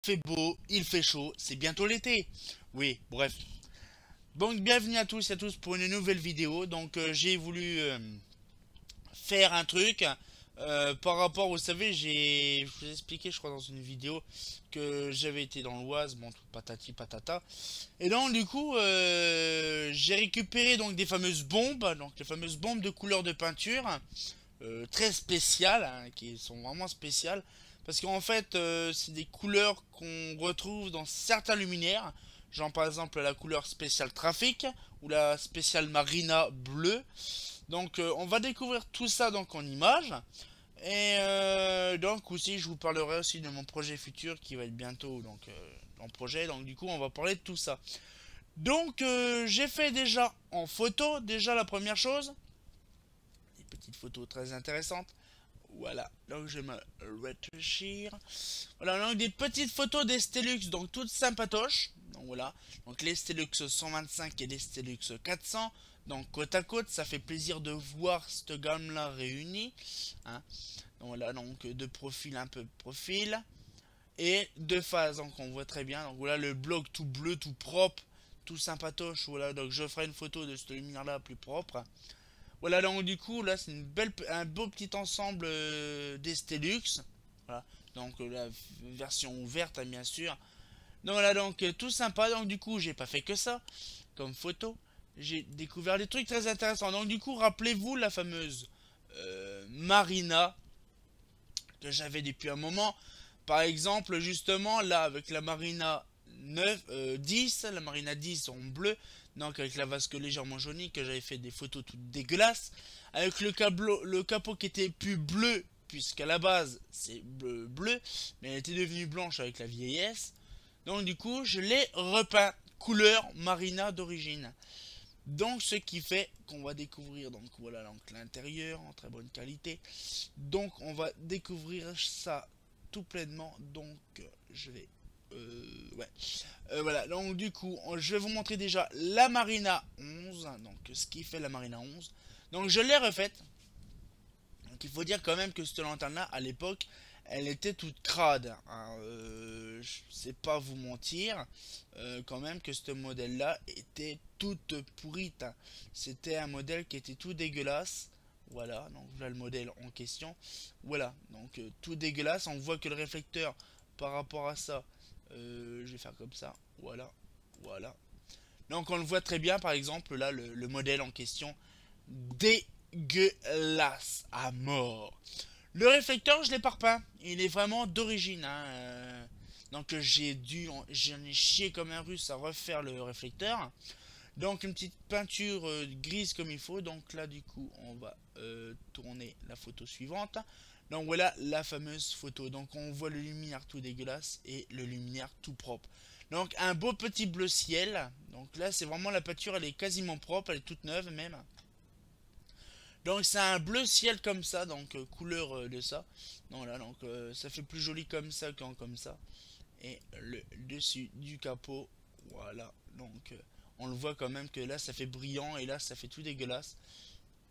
fait beau, il fait chaud, c'est bientôt l'été. Oui, bref. Donc bienvenue à tous et à tous pour une nouvelle vidéo. Donc j'ai voulu faire un truc par rapport, vous savez, je vous ai expliqué je crois dans une vidéo que j'avais été dans l'Oise, bon tout patati patata. Et donc du coup j'ai récupéré donc des fameuses bombes, donc les fameuses bombes de couleur de peinture très spéciales, hein, qui sont vraiment spéciales. Parce qu'en fait, c'est des couleurs qu'on retrouve dans certains luminaires. Genre par exemple la couleur spéciale trafic ou la spéciale marina bleue. Donc on va découvrir tout ça donc en images. Et donc aussi je vous parlerai aussi de mon projet futur qui va être bientôt donc en projet. Donc du coup on va parler de tout ça. Donc j'ai fait déjà en photo, déjà la première chose. Des petites photos très intéressantes. Voilà, donc je vais me réfléchir. Voilà, donc des petites photos des Stelux, donc toutes sympatoches. Donc voilà, donc les Stelux 125 et les Stelux 400. Donc côte à côte, ça fait plaisir de voir cette gamme-là réunie. Hein. Donc voilà, donc de profil, un peu de profil. Et de face, donc on voit très bien. Donc voilà, le bloc tout bleu, tout propre, tout sympatoche. Voilà, donc je ferai une photo de cette lumière-là plus propre. Voilà, donc du coup, là, c'est un beau petit ensemble des Stelux. Voilà, donc la version ouverte, hein, bien sûr. Donc voilà, donc tout sympa. Donc du coup, j'ai pas fait que ça comme photo. J'ai découvert des trucs très intéressants. Donc du coup, rappelez-vous la fameuse Marina que j'avais depuis un moment. Par exemple, justement, là, avec la Marina 9, 10, la Marina 10 en bleu, donc avec la vasque légèrement jaunie, que j'avais fait des photos toutes dégueulasses, avec le capot qui était plus bleu, puisqu'à la base c'est bleu, bleu, mais elle était devenue blanche avec la vieillesse. Donc du coup, je l'ai repeint couleur Marina d'origine. Donc ce qui fait qu'on va découvrir donc voilà donc l'intérieur en très bonne qualité. Donc on va découvrir ça tout pleinement. Donc je vais ouais. Voilà, donc du coup, je vais vous montrer déjà la Marina 11, donc ce qui fait la Marina 11. Donc je l'ai refaite. Donc il faut dire quand même que cette lanterne-là, à l'époque, elle était toute crade. Hein. Je sais pas vous mentir, quand même que ce modèle-là était toute pourrite. Hein. C'était un modèle qui était tout dégueulasse. Voilà, donc voilà le modèle en question. Voilà, donc tout dégueulasse. On voit que le réflecteur, par rapport à ça, je vais faire comme ça. Voilà, voilà. Donc on le voit très bien, par exemple, là, le modèle en question. Dégueulasse à mort. Le réflecteur, je l'ai pas repeint. Il est vraiment d'origine. Hein. Donc j'en ai chié comme un russe à refaire le réflecteur. Donc une petite peinture grise comme il faut. Donc là du coup on va tourner la photo suivante. Donc voilà la fameuse photo. Donc on voit le luminaire tout dégueulasse et le luminaire tout propre. Donc un beau petit bleu ciel. Donc là c'est vraiment la peinture, elle est quasiment propre, elle est toute neuve même. Donc c'est un bleu ciel comme ça, donc couleur de ça. Donc là, donc ça fait plus joli comme ça qu'en comme ça. Et le dessus du capot, voilà. Donc on le voit quand même que là ça fait brillant et là ça fait tout dégueulasse.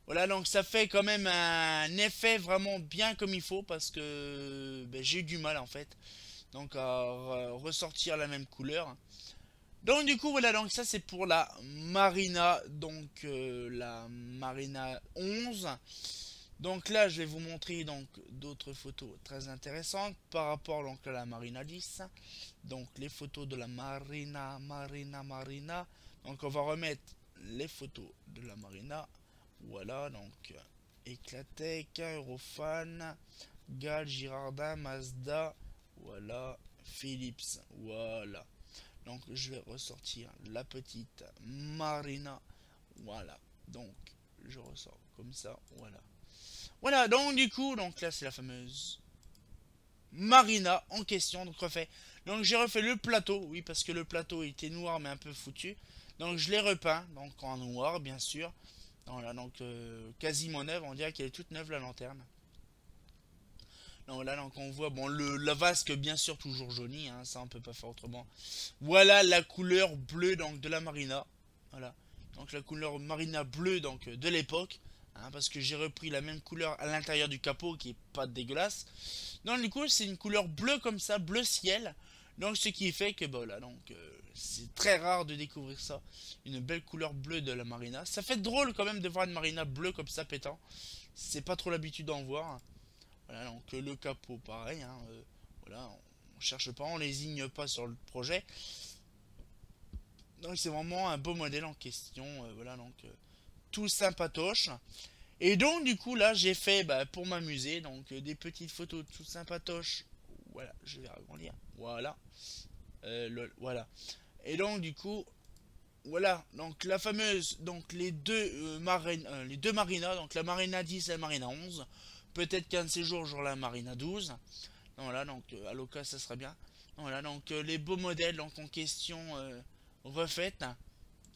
Voilà, donc ça fait quand même un effet vraiment bien comme il faut parce que ben, j'ai eu du mal en fait. Donc à ressortir la même couleur. Donc du coup voilà, donc ça c'est pour la Marina, donc la Marina 11. Donc là je vais vous montrer donc d'autres photos très intéressantes par rapport donc à la Marina 10. Donc les photos de la Marina. Donc on va remettre les photos de la Marina. Voilà donc Eclatec, Eurofan, Gal, Girardin, Mazda, voilà, Philips, voilà. Donc je vais ressortir la petite Marina. Voilà. Donc je ressors comme ça. Voilà. Voilà. Donc du coup, donc là c'est la fameuse Marina en question. Donc refait. Donc j'ai refait le plateau. Oui, parce que le plateau était noir mais un peu foutu. Donc je l'ai repeint. Donc en noir bien sûr. Voilà. Donc quasiment neuve. On dirait qu'elle est toute neuve la lanterne. Donc là donc on voit bon la vasque bien sûr toujours jaunie, hein, ça on peut pas faire autrement. Voilà la couleur bleue donc de la Marina. Voilà. Donc la couleur Marina bleue donc de l'époque. Hein, parce que j'ai repris la même couleur à l'intérieur du capot qui est pas dégueulasse. Donc du coup c'est une couleur bleue comme ça, bleu ciel. Donc ce qui fait que voilà, donc c'est très rare de découvrir ça, une belle couleur bleue de la marina. Ça fait drôle quand même de voir une marina bleue comme ça pétant. C'est pas trop l'habitude d'en voir. Voilà, donc le capot pareil, hein, voilà, on cherche pas, on lésigne pas sur le projet. Donc c'est vraiment un beau modèle en question, voilà, donc tout sympatoche. Et donc du coup là j'ai fait bah, pour m'amuser, donc des petites photos tout sympatoches. Voilà, je vais agrandir, voilà. Lol, voilà. Et donc du coup, voilà, donc la fameuse, donc les deux marinas, donc la marina 10 et la marina 11. Peut-être qu'un de ces jours, j'aurai la marina 12. Donc, voilà, donc à l'occasion, ça sera bien. Donc, voilà, donc les beaux modèles donc, en question refaites.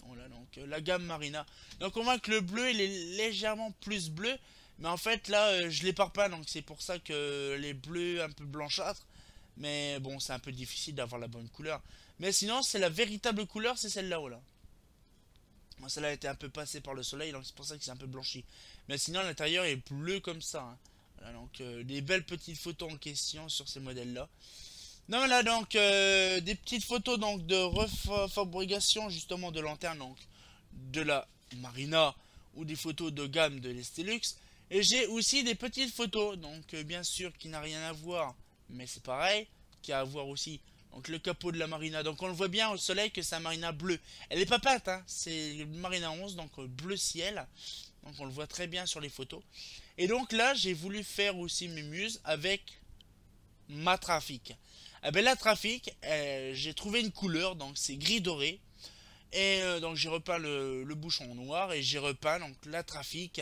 Voilà, donc la gamme marina. Donc on voit que le bleu, il est légèrement plus bleu. Mais en fait, là, je les pars pas, donc c'est pour ça que les bleus un peu blanchâtres. Mais bon, c'est un peu difficile d'avoir la bonne couleur. Mais sinon, c'est la véritable couleur, c'est celle-là, voilà. Moi, celle-là a été un peu passée par le soleil, donc c'est pour ça que c'est un peu blanchi. Mais sinon, l'intérieur est bleu comme ça. Hein. Voilà, donc des belles petites photos en question sur ces modèles-là. Non, voilà, donc des petites photos donc de refabrication justement de lanterne, donc de la Marina ou des photos de gamme de l'Estelux. Et j'ai aussi des petites photos, donc bien sûr qui n'a rien à voir, mais c'est pareil, qui a à voir aussi. Donc le capot de la Marina, donc on le voit bien au soleil que c'est un Marina bleu. Elle est pas peinte, hein, c'est Marina 11, donc bleu ciel. Donc on le voit très bien sur les photos. Et donc là, j'ai voulu faire aussi mes muses avec ma trafic. Eh ben la trafic, j'ai trouvé une couleur, donc c'est gris doré. Et donc j'ai repeint le bouchon en noir et j'ai repeint donc la trafic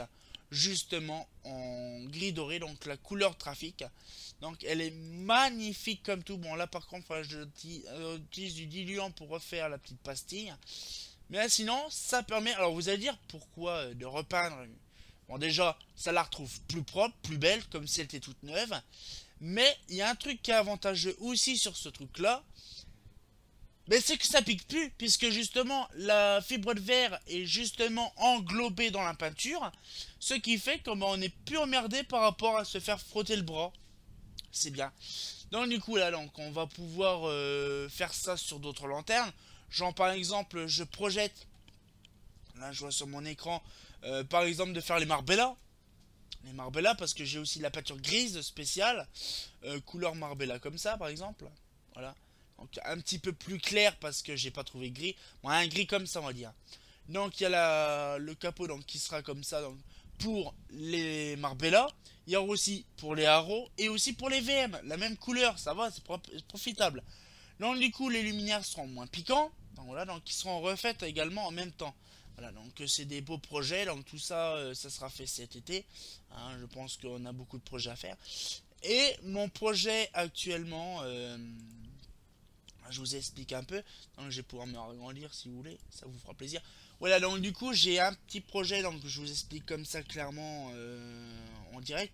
justement en gris doré, donc la couleur trafic. Donc elle est magnifique comme tout. Bon là par contre j'utilise du diluant pour refaire la petite pastille. Mais là, sinon ça permet, alors vous allez dire pourquoi de repeindre. Bon déjà ça la retrouve plus propre, plus belle comme si elle était toute neuve. Mais il y a un truc qui est avantageux aussi sur ce truc là. Mais c'est que ça pique plus, puisque justement la fibre de verre est justement englobée dans la peinture, ce qui fait qu'on n'est plus emmerdé par rapport à se faire frotter le bras. C'est bien. Donc du coup là, donc, on va pouvoir faire ça sur d'autres lanternes. Genre par exemple, je projette, là je vois sur mon écran, par exemple de faire les Marbella. Les Marbella parce que j'ai aussi la peinture grise spéciale, couleur Marbella comme ça par exemple. Voilà. Donc un petit peu plus clair parce que j'ai pas trouvé gris. Bon, un gris comme ça on va dire. Donc il y a le capot donc, qui sera comme ça donc, pour les Marbella. Il y aura aussi pour les Haro et aussi pour les VM. La même couleur, ça va, c'est profitable. Donc du coup les luminaires seront moins piquants. Donc voilà, donc ils seront refaites également en même temps. Voilà, donc c'est des beaux projets. Donc tout ça, ça sera fait cet été. Hein, je pense qu'on a beaucoup de projets à faire. Et mon projet actuellement... je vous explique un peu, donc je vais pouvoir me agrandir si vous voulez, ça vous fera plaisir. Voilà, donc du coup j'ai un petit projet, donc je vous explique comme ça clairement en direct.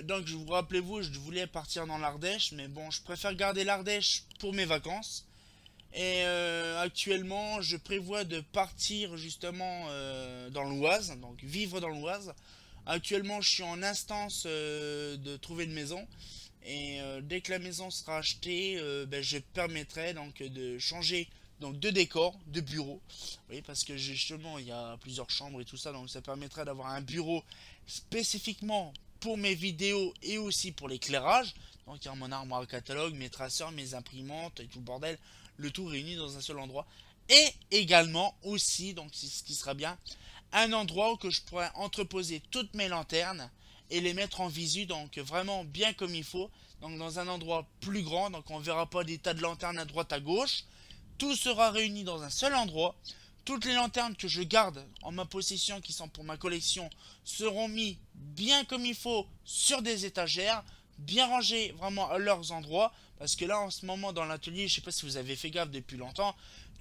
Donc je vous rappelez-vous, je voulais partir dans l'Ardèche, mais bon, je préfère garder l'Ardèche pour mes vacances. Et actuellement, je prévois de partir justement dans l'Oise, donc vivre dans l'Oise. Actuellement, je suis en instance de trouver une maison. Et dès que la maison sera achetée, ben, je permettrai donc de changer donc de décor, de bureau. Oui, parce que justement il y a plusieurs chambres et tout ça, donc ça permettrait d'avoir un bureau spécifiquement pour mes vidéos et aussi pour l'éclairage. Donc il y a mon armoire à catalogue, mes traceurs, mes imprimantes et tout le bordel, le tout réuni dans un seul endroit. Et également aussi, donc c'est ce qui sera bien, un endroit où que je pourrais entreposer toutes mes lanternes et les mettre en visu, donc vraiment bien comme il faut, donc dans un endroit plus grand, donc on verra pas des tas de lanternes à droite à gauche, tout sera réuni dans un seul endroit, toutes les lanternes que je garde en ma possession qui sont pour ma collection seront mis bien comme il faut sur des étagères, bien rangées vraiment à leurs endroits, parce que là en ce moment dans l'atelier, je sais pas si vous avez fait gaffe depuis longtemps,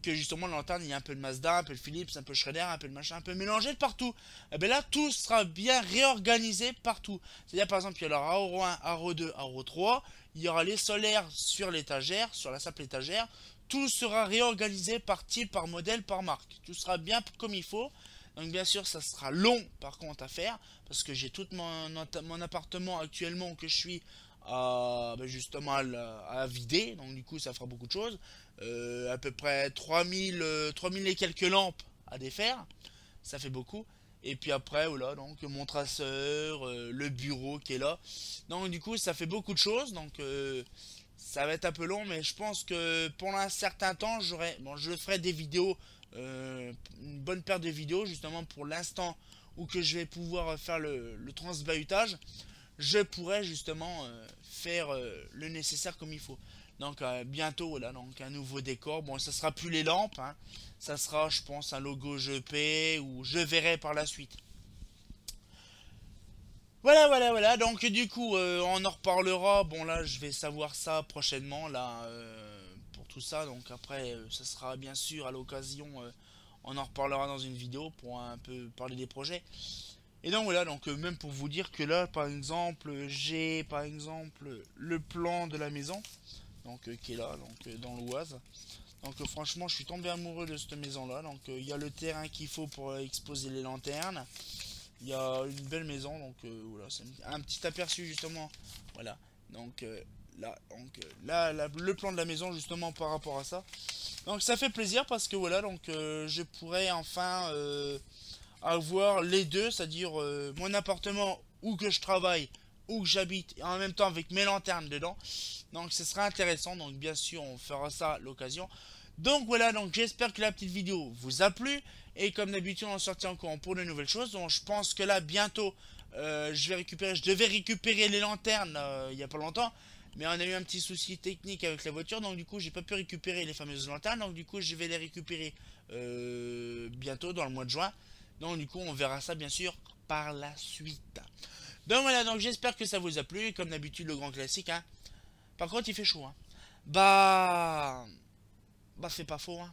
que justement la lanterne il y a un peu de Mazda, un peu de Philips, un peu de Schrader, un peu de machin, un peu mélangé de partout. Et bien là tout sera bien réorganisé partout. C'est-à-dire par exemple il y aura Aro 1, Aro 2, Aro 3, il y aura les solaires sur l'étagère, sur la simple étagère. Tout sera réorganisé par type, par modèle, par marque. Tout sera bien comme il faut. Donc bien sûr ça sera long par contre à faire, parce que j'ai tout mon appartement actuellement que je suis justement à vider. Donc du coup ça fera beaucoup de choses. À peu près 3000 et quelques lampes à défaire. Ça fait beaucoup. Et puis après, voilà, donc mon traceur, le bureau qui est là. Donc du coup, ça fait beaucoup de choses. Donc ça va être un peu long, mais je pense que pendant un certain temps, je ferai des vidéos, une bonne paire de vidéos, justement pour l'instant où que je vais pouvoir faire le transbahutage. Je pourrai justement faire le nécessaire comme il faut. Donc bientôt, voilà, donc un nouveau décor. Bon, ça sera plus les lampes, hein. Ça sera, je pense, un logo GP ou je verrai par la suite. Voilà, voilà, voilà. Donc du coup, on en reparlera. Bon là, je vais savoir ça prochainement là pour tout ça. Donc après, ça sera bien sûr à l'occasion. On en reparlera dans une vidéo pour un peu parler des projets. Et donc voilà, donc même pour vous dire que là, par exemple, j'ai par exemple le plan de la maison, donc qui est là, donc dans l'Oise. Donc franchement, je suis tombé amoureux de cette maison là. Donc il y a le terrain qu'il faut pour exposer les lanternes. Il y a une belle maison, donc voilà, c'est un petit aperçu justement. Voilà, donc le plan de la maison justement par rapport à ça. Donc ça fait plaisir parce que voilà, donc je pourrais enfin avoir les deux, c'est-à-dire mon appartement où que je travaille, où que j'habite, et en même temps avec mes lanternes dedans. Donc ce sera intéressant, donc bien sûr on fera ça à l'occasion. Donc voilà, donc j'espère que la petite vidéo vous a plu. Et comme d'habitude on sortit encore pour de nouvelles choses. Donc je pense que là bientôt je devais récupérer les lanternes il n'y a pas longtemps. Mais on a eu un petit souci technique avec la voiture. Donc du coup j'ai pas pu récupérer les fameuses lanternes. Donc du coup je vais les récupérer bientôt dans le mois de juin. Donc du coup on verra ça bien sûr par la suite. Donc voilà, donc j'espère que ça vous a plu. Comme d'habitude le grand classique, hein. Par contre il fait chaud, hein. Bah c'est pas faux, hein.